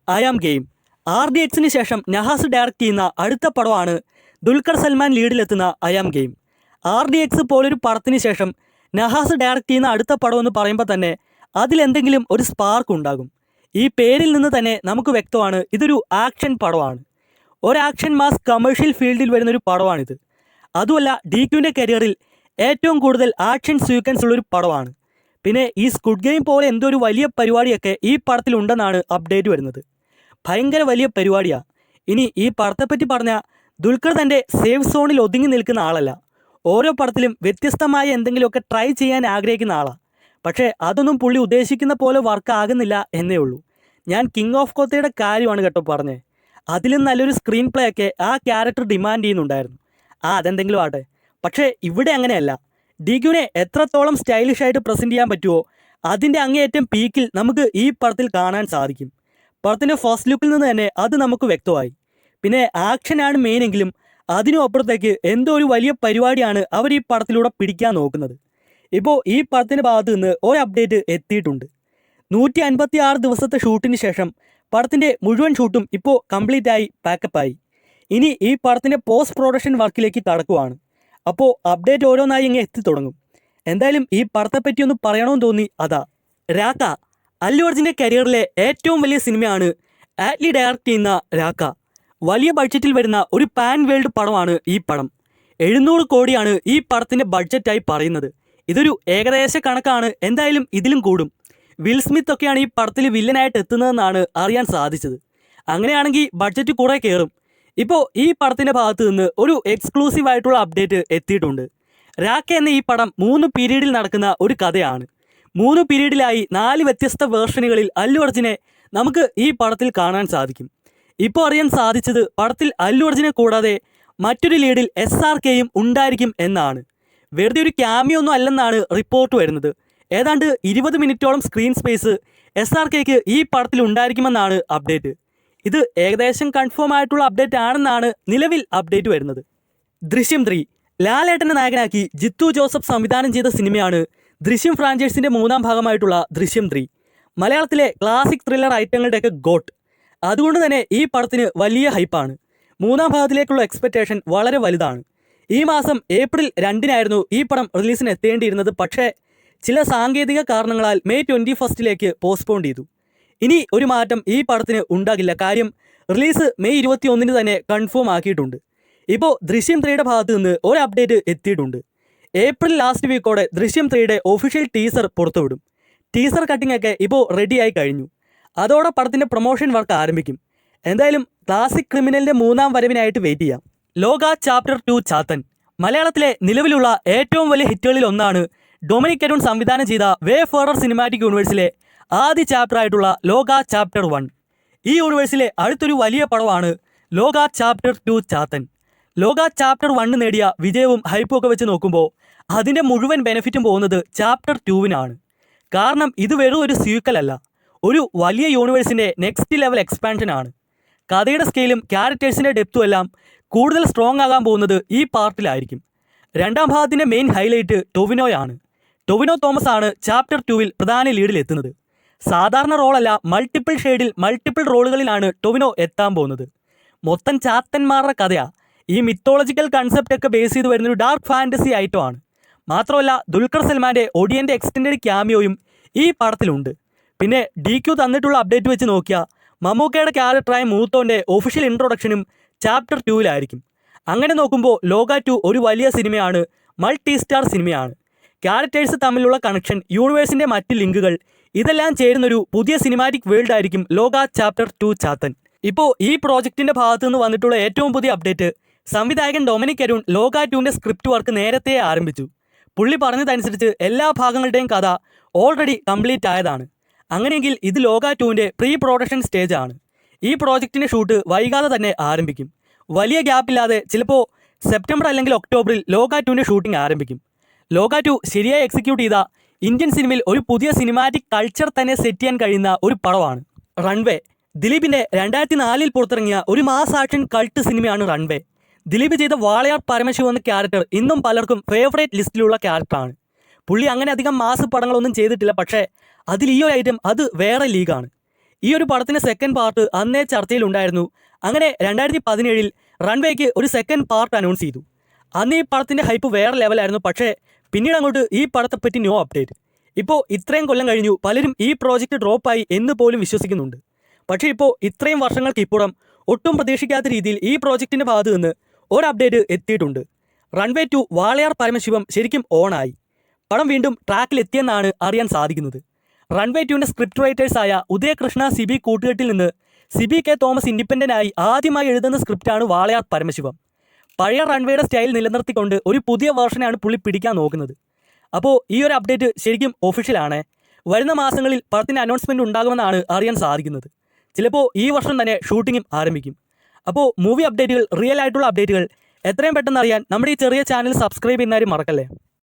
ആയാം game. RDXന് ശേഷം Nahas direct ചെയ്യുന്ന അടുത്ത പടമാണ് ദുൽഖർ സൽമാൻ ലീഡിലെത്തുന്ന ആയാം ഗെയിം. RDX പോലൊരു പടത്തിന് ശേഷം നഹാസ് ഡയറക്റ്റ് ചെയ്യുന്ന അടുത്ത പടം എന്ന് പറയുമ്പോൾ തന്നെ അതിലെന്തെങ്കിലും ഒരു സ്പാർക്ക് ഉണ്ടാകും. ഈ പേരിൽ നിന്ന് തന്നെ നമുക്ക് വ്യക്തമാണ് ഇതൊരു ആക്ഷൻ പടമാണ്. ഒരു ആക്ഷൻ മാസ് കമേഴ്ഷ്യൽ ഫീൽഡിൽ വരുന്നൊരു പടമാണിത്. അതുമല്ല DQവിൻ്റെ കരിയറിൽ ഏറ്റവും കൂടുതൽ ആക്ഷൻ സീക്വൻസ് ഉള്ളൊരു പടമാണ്. പിന്നെ ഈ സ്ക്വിഡ് ഗെയിം പോലെ എന്തോ ഒരു വലിയ പരിപാടിയൊക്കെ ഈ പടത്തിലുണ്ടെന്നാണ് അപ്ഡേറ്റ് വരുന്നത്. ഭയങ്കര വലിയ പരിപാടിയാണ്. ഇനി ഈ പടത്തെപ്പറ്റി പറഞ്ഞാൽ ദുൽഖർ തൻ്റെ സേഫ് സോണിൽ ഒതുങ്ങി നിൽക്കുന്ന ആളല്ല. ഓരോ പടത്തിലും വ്യത്യസ്തമായ എന്തെങ്കിലുമൊക്കെ ട്രൈ ചെയ്യാൻ ആഗ്രഹിക്കുന്ന ആളാണ്. പക്ഷേ അതൊന്നും പുള്ളി ഉദ്ദേശിക്കുന്ന പോലെ വർക്ക് ആകുന്നില്ല എന്നേ ഉള്ളൂ. ഞാൻ കിങ് ഓഫ് കൊത്തയുടെ കാര്യമാണ് കേട്ടോ പറഞ്ഞത്. അതിലും നല്ലൊരു സ്ക്രീൻ പ്ലേ ഒക്കെ ആ ക്യാരക്ടർ ഡിമാൻഡ് ചെയ്യുന്നുണ്ടായിരുന്നു. അതെന്തെങ്കിലും ആട്ടെ. പക്ഷേ ഇവിടെ അങ്ങനെയല്ല. DQവിനെ എത്രത്തോളം സ്റ്റൈലിഷായിട്ട് പ്രസൻറ്റ് ചെയ്യാൻ പറ്റുമോ അതിൻ്റെ അങ്ങേയറ്റം പീക്കിൽ നമുക്ക് ഈ പടത്തിൽ കാണാൻ സാധിക്കും. പടത്തിൻ്റെ ഫസ്റ്റ് ലുക്കിൽ നിന്ന് തന്നെ അത് നമുക്ക് വ്യക്തമായി. പിന്നെ ആക്ഷനാണ് മെയിനെങ്കിലും അതിനും അപ്പുറത്തേക്ക് എന്തോ ഒരു വലിയ പരിപാടിയാണ് അവർ ഈ പടത്തിലൂടെ പിടിക്കാൻ നോക്കുന്നത്. ഇപ്പോൾ ഈ പടത്തിൻ്റെ ഭാഗത്ത് നിന്ന് ഒരു അപ്ഡേറ്റ് എത്തിയിട്ടുണ്ട്. 156 ദിവസത്തെ ഷൂട്ടിന് ശേഷം പടത്തിൻ്റെ മുഴുവൻ ഷൂട്ടും ഇപ്പോൾ കംപ്ലീറ്റായി പാക്കപ്പായി. ഇനി ഈ പടത്തിൻ്റെ പോസ്റ്റ് പ്രൊഡക്ഷൻ വർക്കിലേക്ക് കടക്കുവാണ്. അപ്പോൾ അപ്ഡേറ്റ് ഓരോന്നായി ഇങ്ങനെ എത്തിത്തുടങ്ങും. എന്തായാലും ഈ പടത്തെപ്പറ്റി ഒന്ന് പറയണമെന്ന് തോന്നി. അതാ രാക്ക. അല്ലു അർജുൻ്റെ കരിയറിലെ ഏറ്റവും വലിയ സിനിമയാണ് ആറ്റ്ലി ഡയറക്റ്റ് ചെയ്യുന്ന രാക്ക. വലിയ ബഡ്ജറ്റിൽ വരുന്ന ഒരു പാൻ വേൾഡ് പടമാണ് ഈ പടം. 700 കോടിയാണ് ഈ പടത്തിൻ്റെ ബഡ്ജറ്റായി പറയുന്നത്. ഇതൊരു ഏകദേശ കണക്കാണ്. എന്തായാലും ഇതിലും കൂടും. വിൽ സ്മിത്ത് ഒക്കെയാണ് ഈ പടത്തിൽ വില്ലനായിട്ട് എത്തുന്നതെന്നാണ് അറിയാൻ സാധിച്ചത്. അങ്ങനെയാണെങ്കിൽ ബഡ്ജറ്റ് കുറേ കയറും. ഇപ്പോൾ ഈ പടത്തിൻ്റെ ഭാഗത്ത് നിന്ന് ഒരു എക്സ്ക്ലൂസീവ് ആയിട്ടുള്ള അപ്ഡേറ്റ് എത്തിയിട്ടുണ്ട്. രാക്ക എന്ന ഈ പടം 3 പീരീഡിൽ നടക്കുന്ന ഒരു കഥയാണ്. 3 പീരീഡിലായി 4 വ്യത്യസ്ത വേർഷനുകളിൽ അല്ലു അർജുനെ നമുക്ക് ഈ പടത്തിൽ കാണാൻ സാധിക്കും. ഇപ്പോൾ അറിയാൻ സാധിച്ചത് പടത്തിൽ അല്ലു അർജുനെ കൂടാതെ മറ്റൊരു ലീഡിൽ SRKയും ഉണ്ടായിരിക്കും എന്നാണ്. വെറുതെ ഒരു ക്യാമിയോ ഒന്നും അല്ലെന്നാണ് റിപ്പോർട്ട് വരുന്നത്. ഏതാണ്ട് 20 മിനിറ്റോളം സ്ക്രീൻ സ്പേസ് SRKക്ക് ഈ പടത്തിൽ ഉണ്ടായിരിക്കുമെന്നാണ് അപ്ഡേറ്റ്. ഇത് ഏകദേശം കൺഫേം ആയിട്ടുള്ള അപ്ഡേറ്റ് ആണെന്നാണ് നിലവിൽ അപ്ഡേറ്റ് വരുന്നത്. ദൃശ്യം 3 ലാലേട്ടനെ നായകനാക്കി ജിത്തു ജോസഫ് സംവിധാനം ചെയ്ത സിനിമയാണ് ദൃശ്യം ഫ്രാഞ്ചൈസിൻ്റെ 3ാം ഭാഗമായിട്ടുള്ള ദൃശ്യം 3. മലയാളത്തിലെ ക്ലാസിക് ത്രില്ലർ ഐറ്റങ്ങളുടെയൊക്കെ ഗോട്ട്. അതുകൊണ്ട് തന്നെ ഈ പടത്തിന് വലിയ ഹൈപ്പാണ്. 3ാം ഭാഗത്തിലേക്കുള്ള എക്സ്പെക്റ്റേഷൻ വളരെ വലുതാണ്. ഈ മാസം ഏപ്രിൽ 2-നായിരുന്നു ഈ പടം റിലീസിന് എത്തേണ്ടിയിരുന്നത്. പക്ഷേ ചില സാങ്കേതിക കാരണങ്ങളാൽ മെയ് 21 പോസ്റ്റ്പോൺ ചെയ്തു. ഇനി ഒരു മാറ്റം ഈ പടത്തിന് ഉണ്ടാകില്ല. കാര്യം റിലീസ് മെയ് 21 തന്നെ കൺഫേം ആക്കിയിട്ടുണ്ട്. ഇപ്പോൾ ദൃശ്യം 3യുടെ ഭാഗത്ത് നിന്ന് ഒരു അപ്ഡേറ്റ് എത്തിയിട്ടുണ്ട്. ഏപ്രിൽ ലാസ്റ്റ് വീക്കോടെ ദൃശ്യം 3യുടെ ഒഫീഷ്യൽ ടീസർ പുറത്തുവിടും. ടീസർ കട്ടിംഗ് ഒക്കെ ഇപ്പോൾ റെഡിയായി കഴിഞ്ഞു. അതോടെ പടത്തിൻ്റെ പ്രൊമോഷൻ വർക്ക് ആരംഭിക്കും. എന്തായാലും ക്ലാസിക് ക്രിമിനലിൻ്റെ 3ാം വരവിനായിട്ട് വെയിറ്റ് ചെയ്യാം. ലോക ചാപ്റ്റർ 2 ചാത്തൻ. മലയാളത്തിലെ നിലവിലുള്ള ഏറ്റവും വലിയ ഹിറ്റുകളിൽ ഒന്നാണ് ഡൊമിനിക് അരുൺ സംവിധാനം ചെയ്ത വേ ഫോർഡർ സിനിമാറ്റിക് യൂണിവേഴ്സിലെ ആദ്യ ചാപ്റ്റർ ആയിട്ടുള്ള ലോക ചാപ്റ്റർ 1. ഈ യൂണിവേഴ്സിലെ അടുത്തൊരു വലിയ പടമാണ് ലോക ചാപ്റ്റർ 2 ചാത്തൻ. ലോക ചാപ്റ്റർ 1 നേടിയ വിജയവും ഹൈപ്പും ഒക്കെ വെച്ച് നോക്കുമ്പോൾ അതിൻ്റെ മുഴുവൻ ബെനിഫിറ്റും പോകുന്നത് ചാപ്റ്റർ 2വിനാണ്. കാരണം ഇത് വെറും ഒരു സീക്വൽ അല്ല, ഒരു വലിയ യൂണിവേഴ്സിൻ്റെ നെക്സ്റ്റ് ലെവൽ എക്സ്പാൻഷനാണ്. കഥയുടെ സ്കെയിലും ക്യാരക്ടേഴ്സിൻ്റെ ഡെപ്തും എല്ലാം കൂടുതൽ സ്ട്രോങ് ആകാൻ പോകുന്നത് ഈ പാർട്ടിലായിരിക്കും. 2ാം ഭാഗത്തിൻ്റെ മെയിൻ ഹൈലൈറ്റ് ടൊവിനോയാണ്. ടൊവിനോ തോമസ് ആണ് ചാപ്റ്റർ 2വിൽ പ്രധാന ലീഡിൽ എത്തുന്നത്. സാധാരണ റോളല്ല, മൾട്ടിപ്പിൾ ഷെയ്ഡിൽ മൾട്ടിപ്പിൾ റോളുകളിലാണ് ടൊവിനോ എത്താൻ പോകുന്നത്. മൊത്തം ചാത്തന്മാരുടെ കഥയാണ്. ഈ മിത്തോളജിക്കൽ കൺസെപ്റ്റ് ഒക്കെ ബേസ് ചെയ്ത് വരുന്നൊരു ഡാർക്ക് ഫാൻറ്റസി ഐറ്റമാണ്. മാത്രമല്ല ദുൽഖർ സൽമാൻ്റെ ഒടിയൻ്റെ എക്സ്റ്റൻഡഡ് ക്യാമിയോയും ഈ പടത്തിലുണ്ട്. പിന്നെ DQ തന്നിട്ടുള്ള അപ്ഡേറ്റ് വെച്ച് നോക്കിയാൽ മമ്മൂക്കയുടെ ക്യാരക്ടറായ മൂത്തോൻ്റെ ഒഫീഷ്യൽ ഇൻട്രൊഡക്ഷനും ചാപ്റ്റർ 2വിലായിരിക്കും. അങ്ങനെ നോക്കുമ്പോൾ ലോക 2 ഒരു വലിയ സിനിമയാണ്, മൾട്ടി സ്റ്റാർ സിനിമയാണ്. ക്യാരക്ടേഴ്സ് തമ്മിലുള്ള കണക്ഷൻ, യൂണിവേഴ്സിൻ്റെ മറ്റ് ലിങ്കുകൾ, ഇതെല്ലാം ചേരുന്നൊരു പുതിയ സിനിമാറ്റിക് വേൾഡ് ആയിരിക്കും ലോക ചാപ്റ്റർ 2 ചാത്തൻ. ഇപ്പോൾ ഈ പ്രോജക്റ്റിൻ്റെ ഭാഗത്തു നിന്ന് വന്നിട്ടുള്ള ഏറ്റവും പുതിയ അപ്ഡേറ്റ്, സംവിധായകൻ ഡൊമിനിക് അരുൺ ലോക 2ൻ്റെ സ്ക്രിപ്റ്റ് വർക്ക് നേരത്തെ ആരംഭിച്ചു. പുള്ളി പറഞ്ഞതനുസരിച്ച് എല്ലാ ഭാഗങ്ങളുടെയും കഥ ഓൾറെഡി കംപ്ലീറ്റ് ആയതാണ്. അങ്ങനെയെങ്കിൽ ഇത് ലോക 2ൻ്റെ പ്രീ പ്രൊഡക്ഷൻ സ്റ്റേജ് ആണ്. ഈ പ്രോജക്റ്റിൻ്റെ ഷൂട്ട് വൈകാതെ തന്നെ ആരംഭിക്കും. വലിയ ഗ്യാപ്പില്ലാതെ ചിലപ്പോൾ സെപ്റ്റംബർ അല്ലെങ്കിൽ ഒക്ടോബറിൽ ലോക 2ൻ്റെ ഷൂട്ടിംഗ് ആരംഭിക്കും. ലോക 2 ശരിയായി എക്സിക്യൂട്ട് ചെയ്ത ഇന്ത്യൻ സിനിമയിൽ ഒരു പുതിയ സിനിമാറ്റിക് കൾച്ചർ തന്നെ സെറ്റ് ചെയ്യാൻ കഴിയുന്ന ഒരു പടമാണ് റൺവേ. ദിലീപിൻ്റെ 2004 പുറത്തിറങ്ങിയ ഒരു മാസ് ആക്ഷൻ കൾട്ട് സിനിമയാണ് റൺവേ. ദിലീപ് ചെയ്ത വാളയാർ പരമശിവ എന്ന ക്യാരക്ടർ ഇന്നും പലർക്കും ഫേവറേറ്റ് ലിസ്റ്റിലുള്ള ക്യാരക്ടറാണ്. പുള്ളി അങ്ങനെ അധികം മാസ് പടങ്ങളൊന്നും ചെയ്തിട്ടില്ല, പക്ഷേ അതിൽ ഈ ഒരു ഐറ്റം അത് വേറെ ലീഗാണ്. ഈ ഒരു പടത്തിൻ്റെ സെക്കൻഡ് പാർട്ട് അന്നേ ചർച്ചയിലുണ്ടായിരുന്നു. അങ്ങനെ 2017 റൺവേക്ക് ഒരു സെക്കൻഡ് പാർട്ട് അനൗൺസ് ചെയ്തു. അന്ന് ഈ പടത്തിൻ്റെ ഹൈപ്പ് വേറെ ലെവലായിരുന്നു. പക്ഷേ പിന്നീട് അങ്ങോട്ട് ഈ പടത്തെപ്പറ്റി നോ അപ്ഡേറ്റ്. ഇപ്പോൾ ഇത്രയും കൊല്ലം കഴിഞ്ഞു, പലരും ഈ പ്രോജക്റ്റ് ഡ്രോപ്പായി എന്ന് പോലും വിശ്വസിക്കുന്നുണ്ട്. പക്ഷേ ഇപ്പോൾ ഇത്രയും വർഷങ്ങൾക്ക് ഇപ്പുറം ഒട്ടും പ്രതീക്ഷിക്കാത്ത രീതിയിൽ ഈ പ്രോജക്റ്റിൻ്റെ ഭാഗത്ത് നിന്ന് ഒരു അപ്ഡേറ്റ് എത്തിയിട്ടുണ്ട്. റൺവേ 2 വാളയാർ പരമശിവം ശരിക്കും ഓണായി. പടം വീണ്ടും ട്രാക്കിലെത്തിയെന്നാണ് അറിയാൻ സാധിക്കുന്നത്. റൺവേ 2ൻ്റെ സ്ക്രിപ്റ്റ് റൈറ്റേഴ്സായ ഉദയകൃഷ്ണ സിബി കൂട്ടുകെട്ടിൽ നിന്ന് സിബി കെ തോമസ് ഇൻഡിപെൻഡൻ്റായി ആദ്യമായി എഴുതുന്ന സ്ക്രിപ്റ്റാണ് വാളയാർ പരമശിവം. പഴയ റൺവേയുടെ സ്റ്റൈൽ നിലനിർത്തിക്കൊണ്ട് ഒരു പുതിയ വേർഷനാണ് പുള്ളി പിടിക്കാൻ നോക്കുന്നത്. അപ്പോൾ ഈ ഒരു അപ്ഡേറ്റ് ശരിക്കും ഒഫീഷ്യലാണ്. വരുന്ന മാസങ്ങളിൽ പടത്തിൻ്റെ അനൗൺസ്മെൻറ്റ് ഉണ്ടാകുമെന്നാണ് അറിയാൻ സാധിക്കുന്നത്. ചിലപ്പോൾ ഈ വർഷം തന്നെ ഷൂട്ടിങ്ങും ആരംഭിക്കും. അപ്പോൾ മൂവി അപ്ഡേറ്റുകൾ, റിയൽ ആയിട്ടുള്ള അപ്ഡേറ്റുകൾ എത്രയും പെട്ടെന്ന് അറിയാൻ നമ്മുടെ ഈ ചെറിയ ചാനൽ സബ്സ്ക്രൈബ് ചെയ്യുന്നവരും മറക്കല്ലേ.